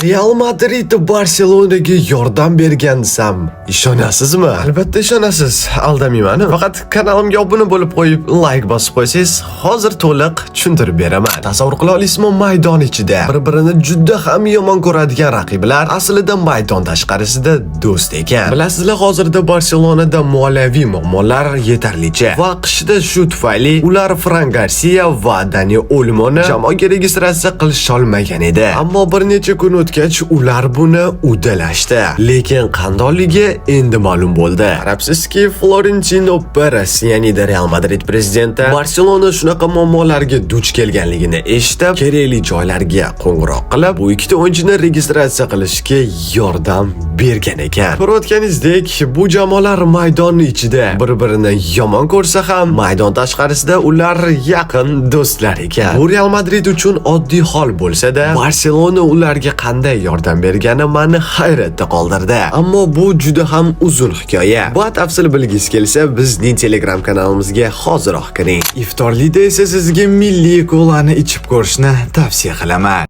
Real Madrid Barselonaga yordam bergan desam, ishonasizmi? Albatta ishonasiz, aldamayman. Faqat kanalimga obuna bo'lib qo'yib, like bosib qo'ysangiz, hozir to'liq tushuntirib beraman. Tasavvur qila olasizmi, maydon ichida bir-birini juda ham yomon ko'radigan raqiblar aslida maydon tashqarisida do'st ekan. Bilasizlar, hozirda Barselonada moliyaviy muammolar yetarlicha va qishda shu tufayli ular Fran Garcia va Dani Olmoni jamoaga registratsiya qilish olmagan edi. Ammo bir necha kun o'tgach ular buni uddalashdi. Lekin qandolligi endi ma'lum bo'ldi. Qarabsizki, Florentino Perez, ya'ni Real Madrid prezidenti, Barselona shunaqa muammolarga duch kelganligini eshitib, kerakli joylarga qo'ng'iroq qilib, bu ikkita o'yinchini registratsiya qilishga yordam bergan ekan. Ko'rayotganingizdek, bu jamoalar maydon ichida bir-birini yomon ko'rsa ham, maydon tashqarisida ular yaqin do'stlar ekan. Bu Real Madrid uchun oddiy hol bo'lsa-da, Barselona ularga qanday yordam bergani meni hayratda qoldirdi. Ammo bu juda ham uzun hikoya. Batafsil bilgis kelsa, bizning Telegram kanalimizga hoziroq kiring. Iftorlikda esa sizga milliy kolani ichib ko'rishni tavsiya qilaman.